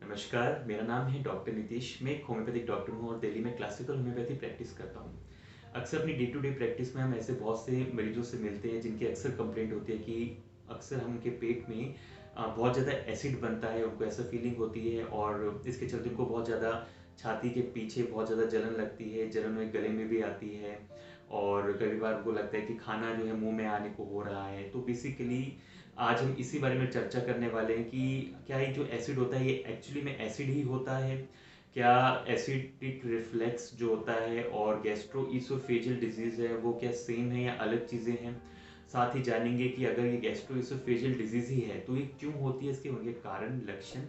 नमस्कार, मेरा नाम है डॉक्टर नितिश। मैं एक होम्योपैथिक डॉक्टर हूँ और दिल्ली में क्लासिकल होम्योपैथी प्रैक्टिस करता हूँ। अक्सर अपनी डे टू डे प्रैक्टिस में हम ऐसे बहुत से मरीजों से मिलते हैं जिनकी अक्सर कंप्लेंट होती है कि अक्सर हम उनके पेट में बहुत ज़्यादा एसिड बनता है, उनको ऐसा फीलिंग होती है और इसके चलते उनको बहुत ज़्यादा छाती के पीछे बहुत ज़्यादा जलन लगती है, जलन उन्हें गले में भी आती है और कई बार उनको लगता है कि खाना जो है मुँह में आने को हो रहा है। तो बेसिकली आज हम इसी बारे में चर्चा करने वाले हैं कि क्या ये जो एसिड होता है ये एक्चुअली में एसिड ही होता है? क्या एसिडिक रिफ्लेक्स जो होता है और गैस्ट्रोइसोफेजियल डिजीज़ है वो क्या सेम है या अलग चीज़ें हैं? साथ ही जानेंगे कि अगर ये गैस्ट्रोइसोफेजियल डिजीज़ ही है तो ये क्यों होती है, इसके होंगे कारण, लक्षण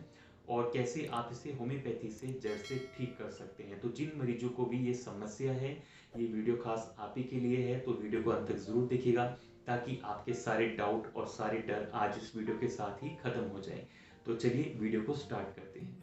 और कैसे आप इसे होम्योपैथी से जड़ से ठीक कर सकते हैं। तो जिन मरीजों को भी ये समस्या है, ये वीडियो खास आप ही के लिए है, तो वीडियो को अंत तक ज़रूर देखिएगा ताकि आपके सारे डाउट और सारे डर आज इस वीडियो के साथ ही खत्म हो जाए। तो चलिए वीडियो को स्टार्ट करते हैं।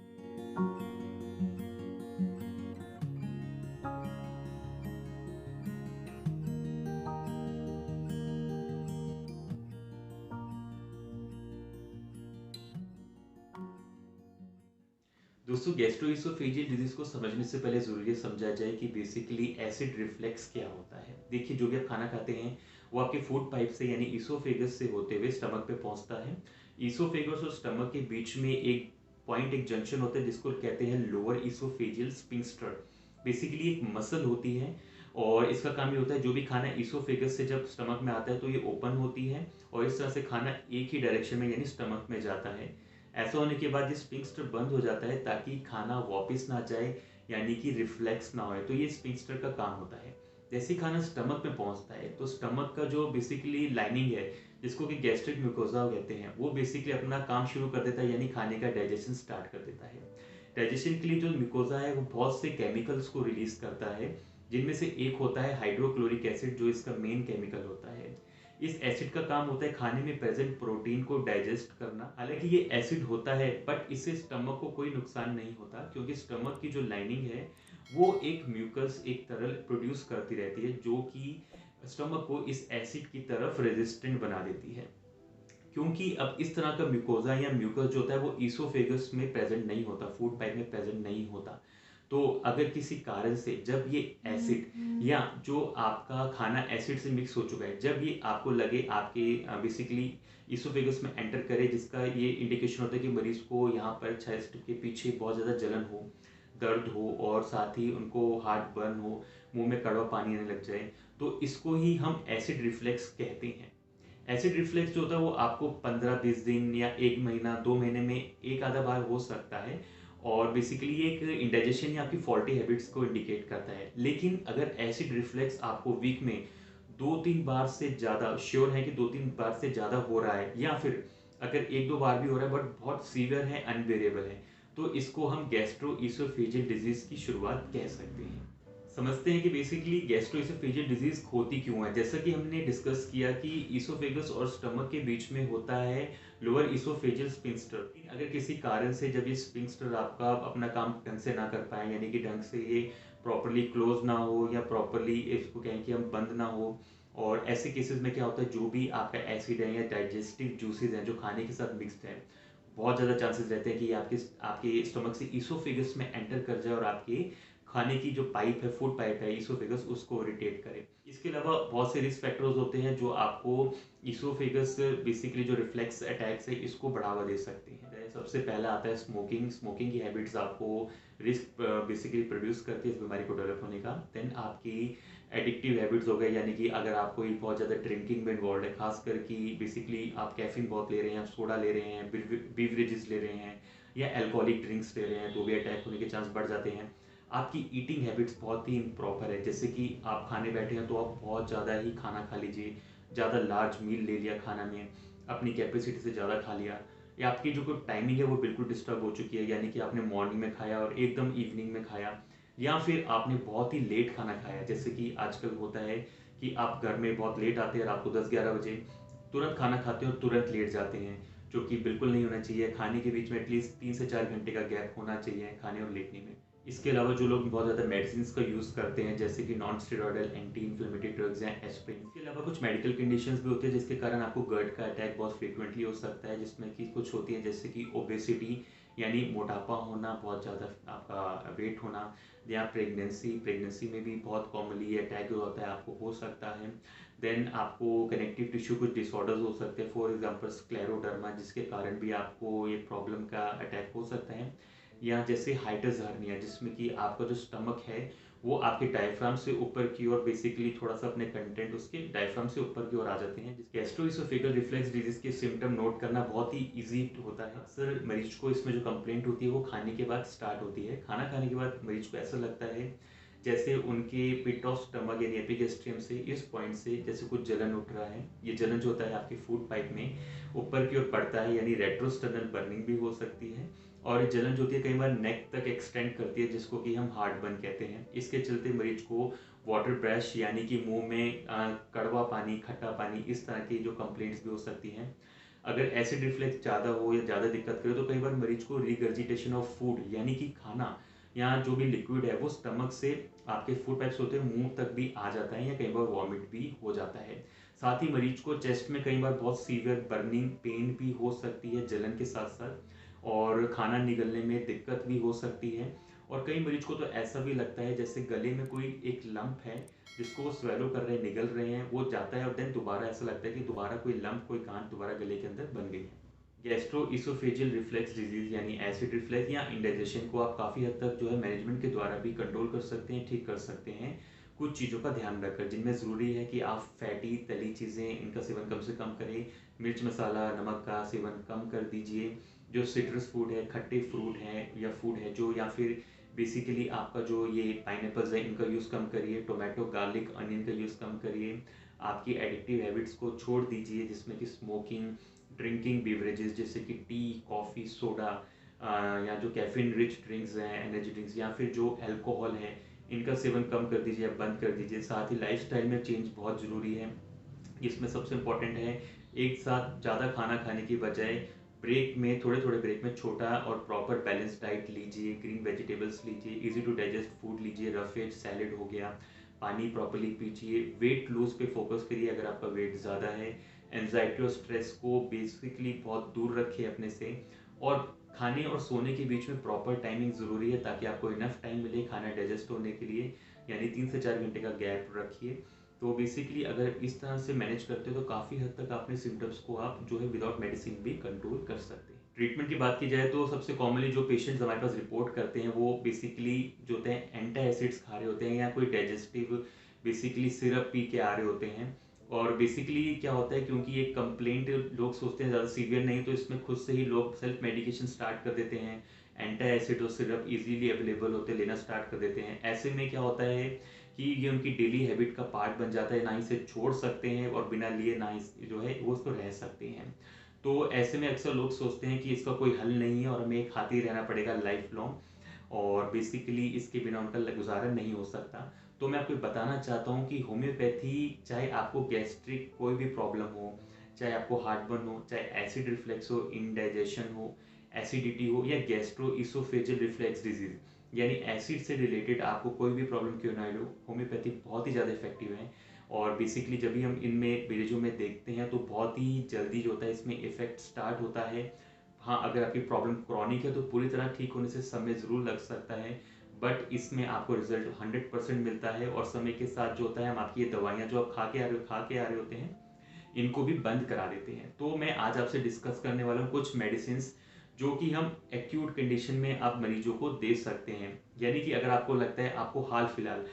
दोस्तों, गैस्ट्रोइसोफेजियल डिजीज को समझने से पहले ज़रूरी समझा जाए कि बेसिकली एसिड रिफ्लेक्स क्या होता है। देखिए, जो भी आप खाना खाते हैं वो आपके फूड पाइप से यानी ईसोफेगस से होते हुए स्टमक पे पहुंचता है। ईसोफेगस और स्टमक के बीच में एक पॉइंट, एक जंक्शन होता है जिसको कहते हैं लोअर ईसोफेजियल स्फिंक्टर। बेसिकली एक मसल होती है और इसका काम ये होता है जो भी खाना ईसोफेगस से जब स्टमक में आता है तो ये ओपन होती है और इस तरह से खाना एक ही डायरेक्शन में यानी स्टमक में जाता है। ऐसा होने के बाद ये स्फिंक्टर बंद हो जाता है ताकि खाना वापस ना जाए, यानी कि रिफ्लेक्स ना होए। तो ये स्फिंक्टर का काम होता है। जैसे ही खाना स्टमक में पहुंचता है तो स्टमक का जो बेसिकली लाइनिंग है, जिसको कि गैस्ट्रिक म्यूकोजा कहते हैं, वो बेसिकली अपना काम शुरू कर देता है यानी खाने का डाइजेशन स्टार्ट कर देता है। डाइजेशन के लिए जो म्यूकोजा है वो बहुत से केमिकल्स को रिलीज करता है, जिनमें से एक होता है हाइड्रोक्लोरिक एसिड, जो इसका मेन केमिकल होता है। इस एसिड का काम होता है खाने में प्रेजेंट प्रोटीन को डाइजेस्ट करना। हालांकि ये एसिड होता है बट इससे स्टमक को कोई नुकसान नहीं होता, क्योंकि स्टमक की जो लाइनिंग है वो एक म्यूकस, एक तरल प्रोड्यूस करती रहती है जो कि स्टमक को इस एसिड की तरफ रेजिस्टेंट बना देती है। क्योंकि अब इस तरह का म्यूकोजा या म्यूकस जो होता है वो ईसोफेगस में प्रेजेंट नहीं होता, फूड पाइप में प्रेजेंट नहीं होता। तो अगर किसी कारण से जब ये एसिड या जो आपका खाना एसिड से मिक्स हो चुका है, जब ये आपको लगे आपके बेसिकली ईसोफेगस में एंटर करे, जिसका ये इंडिकेशन होता है कि मरीज को यहाँ पर चेस्ट के पीछे बहुत ज़्यादा जलन हो, दर्द हो और साथ ही उनको हार्ट बर्न हो, मुंह में कड़वा पानी आने लग जाए, तो इसको ही हम एसिड रिफ्लेक्स कहते हैं। एसिड रिफ्लेक्स जो होता है वो आपको 15-20 दिन या 1 महीना 2 महीने में एक आधा बार हो सकता है और बेसिकली ये एक इंडाइजेशन या आपकी फॉल्टी हैबिट्स को इंडिकेट करता है। लेकिन अगर एसिड रिफ्लेक्स आपको वीक में 2-3 बार से ज़्यादा, श्योर है कि 2-3 बार से ज़्यादा हो रहा है, या फिर अगर 1-2 बार भी हो रहा है बट बहुत सीवियर है, अनबेरेबल है, तो इसको हम गैस्ट्रो ईसोफेजियल डिजीज की शुरुआत कह सकते हैं। समझते हैं कि बेसिकली गैस्ट्रोइसोफेजियल डिजीज होती क्यों है। जैसा कि हमने डिस्कस किया कि ईसोफेगस और स्टमक के बीच में होता है लोअर ईसोफेजियल स्फिंक्टर। अगर किसी कारण से जब ये स्फिंक्टर आपका अपना काम ढंग से ना कर पाए, यानी कि ढंग से ये प्रॉपरली क्लोज ना हो या प्रॉपरली इसको कहें कि हम बंद ना हो, और ऐसे केसेस में क्या होता है जो भी आपका एसिड है या डाइजेस्टिव जूसेज हैं जो खाने के साथ मिक्सड है, बहुत ज़्यादा चांसेस रहते हैं कि आपके आपके स्टमक से ईसोफेगस में एंटर कर जाए और आपके खाने की जो पाइप है, फूड पाइप है ईसोफेगस, उसको इरिटेट करे। इसके अलावा बहुत से रिस्क फैक्टर्स होते हैं जो आपको ईसोफेगस बेसिकली जो रिफ्लेक्स अटैक्स है इसको बढ़ावा दे सकते हैं। सबसे पहला आता है स्मोकिंग। स्मोकिंग की हैबिट्स आपको रिस्क बेसिकली प्रोड्यूस करती है इस बीमारी को डेवलप होने का। देन आपकी एडिक्टिव हैबिट्स हो गए, यानी कि अगर आप कोई बहुत ज़्यादा ड्रिंकिंग में इन्वॉल्व है, खासकर कि बेसिकली आप कैफीन बहुत ले रहे हैं, आप सोडा ले रहे हैं, बीवरेजेस ले रहे हैं या एल्कोहलिक ड्रिंक्स ले रहे हैं, तो भी अटैक होने के चांस बढ़ जाते हैं। आपकी ईटिंग हैबिट्स बहुत ही इम्प्रॉपर है, जैसे कि आप खाने बैठे हैं तो आप बहुत ज़्यादा ही खाना खा लीजिए, ज़्यादा लार्ज मील ले लिया खाना में, अपनी कैपेसिटी से ज़्यादा खा लिया, या आपकी जो कोई टाइमिंग है वो बिल्कुल डिस्टर्ब हो चुकी है, यानी कि आपने मॉर्निंग में खाया और एकदम इवनिंग में खाया, या फिर आपने बहुत ही लेट खाना खाया। जैसे कि आजकल होता है कि आप घर में बहुत लेट आते हैं, रात को 10-11 बजे तुरंत खाना खाते हैं और तुरंत लेट जाते हैं, जो कि बिल्कुल नहीं होना चाहिए। खाने के बीच में एटलीस्ट 3 से 4 घंटे का गैप होना चाहिए खाने और लेटने में। इसके अलावा जो लोग बहुत ज़्यादा मेडिसिन का यूज़ करते हैं, जैसे कि non steroidal anti inflammatory drugs या एस्प्रिन, इसके अलावा कुछ मेडिकल कंडीशंस भी होती है जिसके कारण आपको गर्ट का अटैक बहुत फ्रीक्वेंटली हो सकता है, जिसमें कि कुछ होती है जैसे कि ओबेसिटी यानी मोटापा होना, बहुत ज़्यादा आपका वेट होना, या प्रेगनेंसी में भी बहुत कॉमनली अटैक होता है, आपको हो सकता है। देन आपको कनेक्टिव टिश्यू कुछ डिसऑर्डर्स हो सकते हैं, फॉर एग्जांपल स्क्लेरोडर्मा, जिसके कारण भी आपको ये प्रॉब्लम का अटैक हो सकता है। या जैसे हाइटस हर्निया, जिसमें कि आपका जो स्टमक है वो आपके डायफ्राम से ऊपर की ओर बेसिकली थोड़ा सा अपने कंटेंट उसके डायफ्राम से ऊपर की ओर आ जाते हैं। गैस्ट्रोइसोफेगल रिफ्लेक्स डिजीज के सिम्टम नोट करना बहुत ही इजी होता है। अक्सर मरीज को इसमें जो कंप्लेंट होती है वो खाने के बाद स्टार्ट होती है। खाना खाने के बाद मरीज को ऐसा लगता है जैसे उनके पिट ऑफ स्टमक यानी एपिगेस्ट्रियम से इस पॉइंट से जैसे कुछ जलन उठ रहा है। ये जलन जो होता है आपके फूड पाइप में ऊपर की ओर बढ़ता है, यानी रेट्रोस्टर्नल बर्निंग भी हो सकती है। और ये जलन जो होती है कई बार नेक तक एक्सटेंड करती है, जिसको कि हम हार्ट बर्न कहते हैं। इसके चलते मरीज को वाटर ब्रश यानी कि मुंह में कड़वा पानी, खट्टा पानी, इस तरह की जो कंप्लेंट्स भी हो सकती हैं। अगर एसिड रिफ्लेक्स ज़्यादा हो या ज़्यादा दिक्कत करे तो कई बार मरीज को रिगर्जिटेशन ऑफ फूड यानी कि खाना या जो भी लिक्विड है वो स्टमक से आपके फूड पाइप्स होते हैं मुंह तक भी आ जाता है, या कई बार वॉमिट भी हो जाता है। साथ ही मरीज को चेस्ट में कई बार बहुत सीवियर बर्निंग पेन भी हो सकती है जलन के साथ साथ, और खाना निगलने में दिक्कत भी हो सकती है। और कई मरीज को तो ऐसा भी लगता है जैसे गले में कोई एक लंप है जिसको वो स्वेलो कर रहे हैं, निगल रहे हैं, वो जाता है और देन दोबारा ऐसा लगता है कि दोबारा कोई लंप, कोई गांठ दोबारा गले के अंदर बन गई है। गैस्ट्रो इसोफेजियल रिफ्लेक्स डिजीज यानी एसिड रिफ्लेक्स या इंडाइजेशन को आप काफ़ी हद तक जो है मैनेजमेंट के द्वारा भी कंट्रोल कर सकते हैं, ठीक कर सकते हैं, कुछ चीज़ों का ध्यान रखकर, जिनमें ज़रूरी है कि आप फैटी तली चीज़ें इनका सेवन कम से कम करें, मिर्च मसाला नमक का सेवन कम कर दीजिए। जो सिट्रस फूड है, खट्टे फ्रूट हैं या फूड है जो, या फिर बेसिकली आपका जो ये पाइनएप्पल्स है इनका यूज़ कम करिए, टोमेटो गार्लिक अनियन का यूज़ कम करिए, आपकी एडिक्टिव हैबिट्स को छोड़ दीजिए जिसमें कि स्मोकिंग, ड्रिंकिंग बेवरेजेस जैसे कि टी, कॉफ़ी, सोडा, या जो कैफीन रिच ड्रिंक्स हैं, एनर्जी ड्रिंक्स, या फिर जो अल्कोहल है इनका सेवन कम कर दीजिए या बंद कर दीजिए। साथ ही लाइफस्टाइल में चेंज बहुत ज़रूरी है। इसमें सबसे इम्पोर्टेंट है एक साथ ज़्यादा खाना खाने की बजाय ब्रेक में, थोड़े थोड़े ब्रेक में छोटा और प्रॉपर बैलेंस डाइट लीजिए, ग्रीन वेजिटेबल्स लीजिए, इजी टू डाइजेस्ट फूड लीजिए, रफेज सैलेड हो गया, पानी प्रॉपर्ली पीजिए, वेट लूज पे फोकस करिए अगर आपका वेट ज़्यादा है, एनजाइटी और स्ट्रेस को बेसिकली बहुत दूर रखिए अपने से, और खाने और सोने के बीच में प्रॉपर टाइमिंग ज़रूरी है ताकि आपको इनफ टाइम मिले खाना डाइजेस्ट होने के लिए, यानी 3 से 4 घंटे का गैप रखिए। तो बेसिकली अगर इस तरह से मैनेज करते हो तो काफ़ी हद तक अपने सिम्टम्स को आप जो है विदाउट मेडिसिन भी कंट्रोल कर सकते हैं। ट्रीटमेंट की बात की जाए तो सबसे कॉमनली जो पेशेंट्स हमारे पास रिपोर्ट करते हैं वो बेसिकली जो होते हैं एंटी एसिड्स खा रहे होते हैं, या कोई डाइजेस्टिव बेसिकली सिरप पी के आ रहे होते हैं। और बेसिकली क्या होता है, क्योंकि ये कंप्लेंट लोग सोचते हैं ज़्यादा सीवियर नहीं, तो इसमें खुद से ही लोग सेल्फ मेडिकेशन स्टार्ट कर देते हैं, एंटी एसिड और सिरप इजीली अवेलेबल होते लेना स्टार्ट कर देते हैं। ऐसे में क्या होता है कि ये उनकी डेली हैबिट का पार्ट बन जाता है, ना इसे छोड़ सकते हैं और बिना लिए ना इस जो है वो उसको रह सकते हैं। तो ऐसे में अक्सर लोग सोचते हैं कि इसका कोई हल नहीं है और हमें खाते ही रहना पड़ेगा लाइफ लॉन्ग, और बेसिकली इसके बिना उनका गुजारा नहीं हो सकता। तो मैं आपको बताना चाहता हूँ कि होम्योपैथी, चाहे आपको गैस्ट्रिक कोई भी प्रॉब्लम हो, चाहे आपको हार्टबर्न हो, चाहे एसिड रिफ्लेक्स हो, इंडाइजेशन हो, एसिडिटी हो, या गैस्ट्रो इसोफेजियल रिफ्लेक्स डिजीज यानी एसिड से रिलेटेड आपको कोई भी प्रॉब्लम क्यों ना हो, होम्योपैथी बहुत ही ज़्यादा इफेक्टिव है। और बेसिकली जब भी हम इनमें मरीजों में देखते हैं तो बहुत ही जल्दी जो होता है इसमें इफेक्ट स्टार्ट होता है। हाँ, अगर आपकी प्रॉब्लम क्रॉनिक है तो पूरी तरह ठीक होने से समय ज़रूर लग सकता है, बट इसमें आपको रिजल्ट 100% मिलता है। और समय के साथ जो होता है हम आपकी ये दवाइयाँ जो आप खा के आ रहे होते हैं इनको भी बंद करा देते हैं। तो मैं आज आपसे डिस्कस करने वाला हूँ कुछ मेडिसिन जो कि हम एक्यूट कंडीशन में आप मरीजों को दे सकते हैं। यानी कि अगर आपको लगता है आपको हाल फिलहाल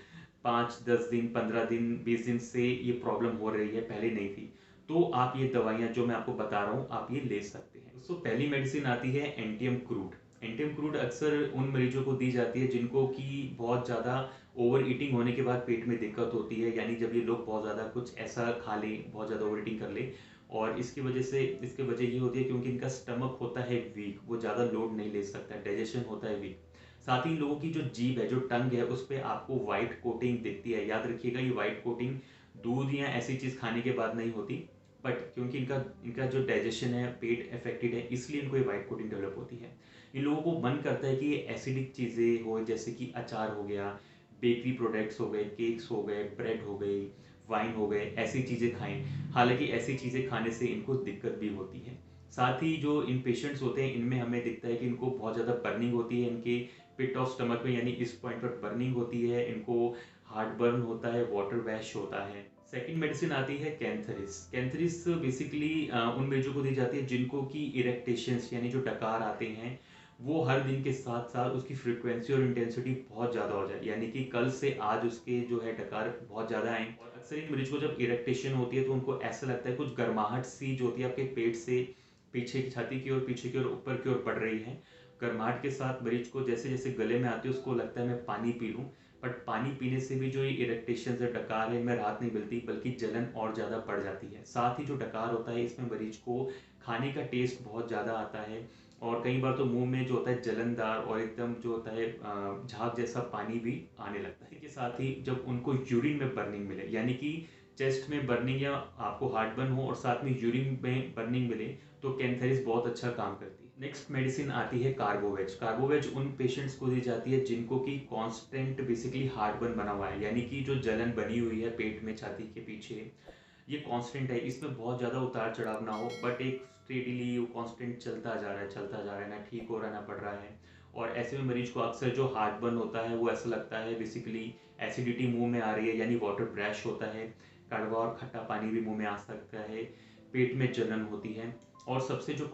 5-10 दिन, 15 दिन, 20 दिन से ये प्रॉब्लम हो रही है, पहले नहीं थी, तो आप ये दवाइयाँ जो मैं आपको बता रहा हूँ आप ये ले सकते हैं। दोस्तों, पहली मेडिसिन आती है एंटियम क्रूड। एंटियम क्रूड अक्सर उन मरीजों को दी जाती है जिनको कि बहुत ज़्यादा ओवर ईटिंग होने के बाद पेट में दिक्कत होती है, यानी जब ये लोग बहुत ज़्यादा कुछ ऐसा खा लें, बहुत ज़्यादा ओवर ईटिंग कर ले, और इसकी वजह ये होती है क्योंकि इनका स्टमक होता है वीक, वो ज़्यादा लोड नहीं ले सकता, डाइजेशन होता है वीक। साथ ही लोगों की जो जीभ है, जो टंग है, उस पर आपको वाइट कोटिंग दिखती है। याद रखिएगा ये वाइट कोटिंग दूध या ऐसी चीज़ खाने के बाद नहीं होती, बट क्योंकि इनका इनका जो डाइजेशन है, पेट अफेक्टेड है, इसलिए इनको ये वाइट कोटिंग डेवलप होती है। इन लोगों को मन करता है कि ये एसिडिक चीज़ें हो, जैसे कि अचार हो गया, बेकरी प्रोडक्ट्स हो गए, केक्स हो गए, ब्रेड हो गई, वाइन हो गए, ऐसी चीज़ें खाएं। हालांकि ऐसी चीज़ें खाने से इनको दिक्कत भी होती है। साथ ही जो इन पेशेंट्स होते हैं इनमें हमें दिखता है कि इनको बहुत ज़्यादा बर्निंग होती है, इनके पिट ऑफ स्टमक में यानी इस पॉइंट पर बर्निंग होती है, इनको हार्ट बर्न होता है, वाटर वैश होता है। सेकंड मेडिसिन आती है कैंथरिस। कैंथरिस बेसिकली उन मरीजों को दी जाती है जिनको कि इरेक्टेशंस यानी जो डकार आते हैं वो हर दिन के साथ साथ उसकी फ्रीक्वेंसी और इंटेंसिटी बहुत ज़्यादा हो जाए, यानी कि कल से आज उसके जो है डकार बहुत ज़्यादा आए। और अक्सर इन मरीज को जब इरेक्टेशन होती है तो उनको ऐसा लगता है कुछ गर्माहट सी जो होती है आपके पेट से पीछे की छाती की ओर, पीछे की ओर, ऊपर की ओर बढ़ रही है। गर्माहट के साथ मरीज को जैसे जैसे गले में आती है उसको लगता है मैं पानी पी लूँ, बट पानी पीने से भी जो ये इरेक्टेशन है, डकार है, इनमें राहत नहीं मिलती बल्कि जलन और ज़्यादा बढ़ जाती है। साथ ही जो डकार होता है इसमें मरीज को खाने का टेस्ट बहुत ज़्यादा आता है और कई बार तो मुंह में जो होता है जलनदार और एकदम जो होता है झाग जैसा पानी भी आने लगता है। इसके साथ ही जब उनको यूरिन में बर्निंग मिले, यानी कि चेस्ट में बर्निंग या आपको हार्ट बर्न हो और साथ में यूरिन में बर्निंग मिले, तो कैंथरिस बहुत अच्छा काम करती है। नेक्स्ट मेडिसिन आती है कार्बोवेज। कार्बोवेज उन पेशेंट्स को दी जाती है जिनको कि कांस्टेंट बेसिकली हार्ट बर्न बना हुआ है, यानी कि जो जलन बनी हुई है पेट में छाती के पीछे ये कांस्टेंट है, इसमें बहुत ज़्यादा उतार चढ़ाव ना हो, बट एक स्टेडीली वो कांस्टेंट चलता जा रहा है, चलता जा रहा है, ना ठीक हो रहा है ना बढ़ रहा है। और ऐसे में मरीज को अक्सर जो हार्ट बर्न होता है वो ऐसा लगता है बेसिकली एसिडिटी मुंह में आ रही है, यानी वाटर ब्रैश होता है, कड़वा और खट्टा पानी भी मुंह में आ सकता है, पेट में जलन होती है। और सबसे जो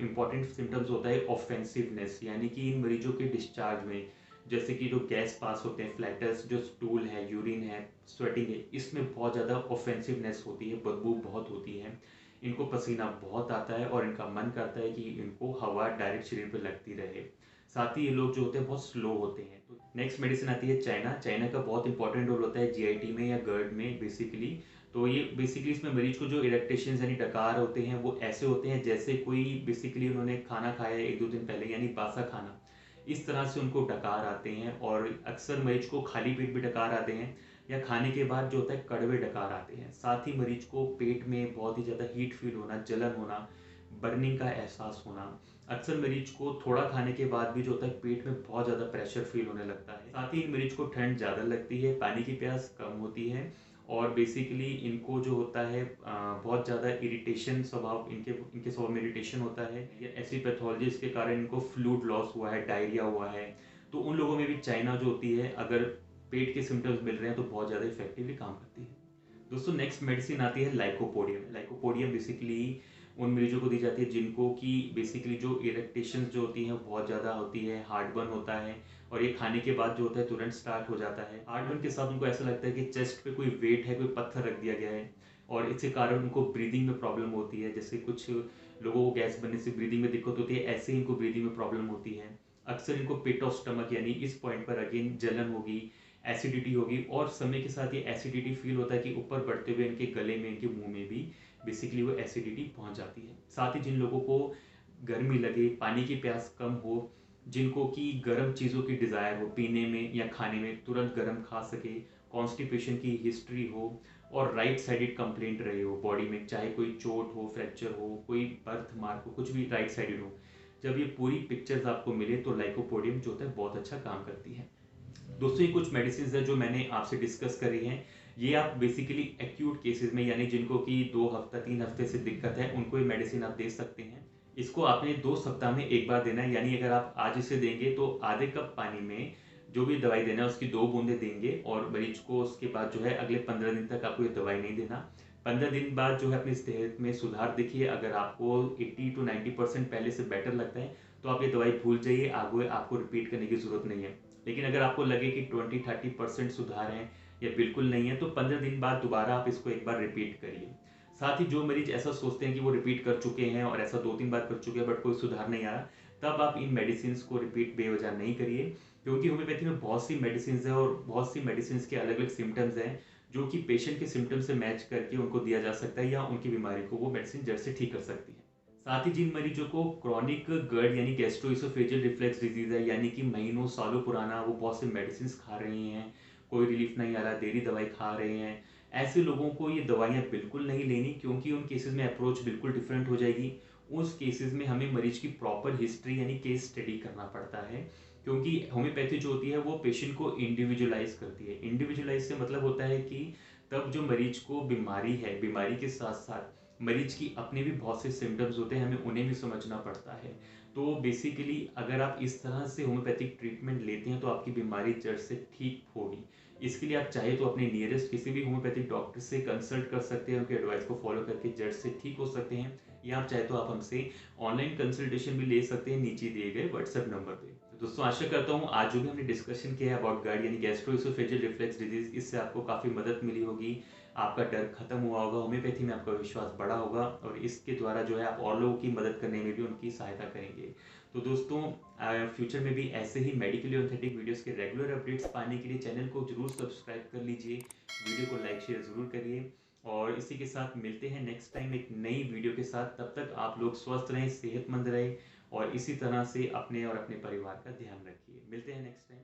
इम्पॉर्टेंट सिम्टम्स होता है ऑफेंसिवनेस, यानी कि इन मरीजों के डिस्चार्ज में जैसे कि जो गैस पास होते हैं, फ्लैटस, जो स्टूल है, यूरिन है, स्वेटिंग है, इसमें बहुत ज़्यादा ऑफेंसिवनेस होती है, बदबू बहुत होती है, इनको पसीना बहुत आता है और इनका मन करता है कि इनको हवा डायरेक्ट शरीर पर लगती रहे। साथ ही ये लोग जो होते हैं बहुत स्लो होते हैं। तो नेक्स्ट मेडिसिन आती है चाइना। चाइना का बहुत इंपॉर्टेंट रोल होता है जीआईटी में या गर्ड में बेसिकली। तो ये बेसिकली इसमें मरीज को जो इरेक्टेशन यानी डकार होते हैं वो ऐसे होते हैं जैसे कोई बेसिकली उन्होंने खाना खाया एक दो दिन पहले, यानी बासा खाना, इस तरह से उनको डकार आते हैं। और अक्सर मरीज को खाली पेट भी डकार आते हैं या खाने के बाद जो होता है कड़वे डकार आते हैं। साथ ही मरीज को पेट में बहुत ही ज़्यादा हीट फील होना, जलन होना, बर्निंग का एहसास होना। अक्सर मरीज को थोड़ा खाने के बाद भी जो होता है पेट में बहुत ज़्यादा प्रेशर फील होने लगता है। साथ ही इन मरीज को ठंड ज़्यादा लगती है, पानी की प्यास कम होती है और बेसिकली इनको जो होता है बहुत ज़्यादा इरिटेशन स्वभाव, इनके इनके स्वभाव में इरिटेशन होता है या ऐसी पैथोलॉजी इसके कारण इनको फ्लूइड लॉस हुआ है, डायरिया हुआ है। तो उन लोगों में भी चाइना जो होती है अगर पेट के सिम्टम्स मिल रहे हैं तो बहुत ज़्यादा इफेक्टिवली काम करती है। दोस्तों नेक्स्ट मेडिसिन आती है लाइकोपोडियम। लाइकोपोडियम बेसिकली उन मरीजों को दी जाती है जिनको कि बेसिकली जो इरेक्टेशन जो होती हैं बहुत ज़्यादा होती है, हार्ट बर्न होता है और ये खाने के बाद जो होता है तुरंत स्टार्ट हो जाता है। हार्ट बर्न के साथ उनको ऐसा लगता है कि चेस्ट पे कोई वेट है, कोई पत्थर रख दिया गया है और इसके कारण उनको ब्रीदिंग में प्रॉब्लम होती है। जैसे कुछ लोगों को गैस बनने से ब्रीदिंग में दिक्कत होती है, ऐसे ही इनको ब्रीदिंग में प्रॉब्लम होती है। अक्सर इनको पिट ऑफ स्टमक यानी इस पॉइंट पर अगेन जलन होगी, एसिडिटी होगी और समय के साथ ये एसिडिटी फील होता है कि ऊपर बढ़ते हुए इनके गले में, इनके मुंह में भी बेसिकली वो एसिडिटी पहुंच जाती है। साथ ही जिन लोगों को गर्मी लगे, पानी की प्यास कम हो, जिनको कि गर्म चीज़ों की डिज़ायर हो, पीने में या खाने में तुरंत गर्म खा सके, कॉन्स्टिपेशन की हिस्ट्री हो और राइट साइडेड कंप्लेंट रहे हो बॉडी में, चाहे कोई चोट हो, फ्रैक्चर हो, कोई बर्थ मार्क हो, कुछ भी राइट साइडेड हो, जब ये पूरी पिक्चर्स आपको मिले तो लाइकोपोडियम जो होता है बहुत अच्छा काम करती है। दोस्तों ये कुछ मेडिसिन है जो मैंने आपसे डिस्कस करी हैं। ये आप बेसिकली एक्यूट केसेस में, यानी जिनको कि 2 हफ्ता 3 हफ्ते से दिक्कत है, उनको ये मेडिसिन आप दे सकते हैं। इसको आपने 2 सप्ताह में एक बार देना है, यानी अगर आप आज इसे देंगे तो आधे कप पानी में जो भी दवाई देना है उसकी 2 बूंदें देंगे और मरीज को उसके बाद जो है अगले 15 दिन तक आपको ये दवाई नहीं देना। 15 दिन बाद जो है अपनी सेहत में सुधार देखिए, अगर आपको 80 to 90% पहले से बेटर लगता है तो आप ये दवाई भूल जाइए, आगे आपको रिपीट करने की ज़रूरत नहीं है। लेकिन अगर आपको लगे कि 20-30% सुधार है या बिल्कुल नहीं है तो 15 दिन बाद दोबारा आप इसको एक बार रिपीट करिए। साथ ही जो मरीज ऐसा सोचते हैं कि वो रिपीट कर चुके हैं और ऐसा 2-3 बार कर चुके हैं बट कोई सुधार नहीं आ रहा, तब आप इन मेडिसिन को रिपीट बेवजह नहीं करिए, क्योंकि होम्योपैथी में बहुत सी मेडिसिन है और बहुत सी मेडिसिन के अलग अलग सिम्टम्स हैं जो कि पेशेंट के सिम्टम्स से मैच करके उनको दिया जा सकता है या उनकी बीमारी को वो मेडिसिन जड़ से ठीक कर सकती है। साथ ही जिन मरीजों को क्रॉनिक गर्ड यानी गैस्ट्रोइसोफेजियल रिफ्लेक्स डिजीज है, यानी कि महीनों सालों पुराना वो बहुत से मेडिसिन खा रहे हैं, कोई रिलीफ नहीं आ रहा, देरी दवाई खा रहे हैं, ऐसे लोगों को ये दवाइयाँ बिल्कुल नहीं लेनी, क्योंकि उन केसेस में अप्रोच बिल्कुल डिफरेंट हो जाएगी। उस केसेस में हमें मरीज की प्रॉपर हिस्ट्री यानी केस स्टडी करना पड़ता है, क्योंकि होम्योपैथी जो होती है वो पेशेंट को इंडिविजुअलाइज करती है। इंडिविजुअलाइज से मतलब होता है कि तब जो मरीज को बीमारी है, बीमारी के साथ साथ मरीज की अपने भी बहुत से सिम्टम्स होते हैं, हमें उन्हें भी समझना पड़ता है। तो बेसिकली अगर आप इस तरह से होम्योपैथिक ट्रीटमेंट लेते हैं तो आपकी बीमारी जड़ से ठीक होगी। इसके लिए आप चाहे तो अपने नियरेस्ट किसी भी होम्योपैथिक डॉक्टर से कंसल्ट कर सकते हैं, उनके एडवाइस को फॉलो करके जड़ से ठीक हो सकते हैं, या आप चाहे तो आप हमसे ऑनलाइन कंसल्टेशन भी ले सकते हैं नीचे दिए गए व्हाट्सएप नंबर पे। तो दोस्तों आशा करता हूँ आज जो भी हमने डिस्कशन किया है अबाउट गार्ड यानी गैस्ट्रोइसोफेजियल रिफ्लेक्स डिजीज, इससे आपको काफ़ी मदद मिली होगी, आपका डर खत्म हुआ होगा, होम्योपैथी में आपका विश्वास बढ़ा होगा, और इसके द्वारा जो है आप और लोगों की मदद करने में भी उनकी सहायता करेंगे। तो दोस्तों फ्यूचर में भी ऐसे ही मेडिकली ऑथेंटिक वीडियोस के रेगुलर अपडेट्स पाने के लिए चैनल को जरूर सब्सक्राइब कर लीजिए, वीडियो को लाइक शेयर ज़रूर करिए, और इसी के साथ मिलते हैं नेक्स्ट टाइम एक नई वीडियो के साथ। तब तक आप लोग स्वस्थ रहें, सेहतमंद रहें, और इसी तरह से अपने और अपने परिवार का ध्यान रखिए। मिलते हैं नेक्स्ट टाइम।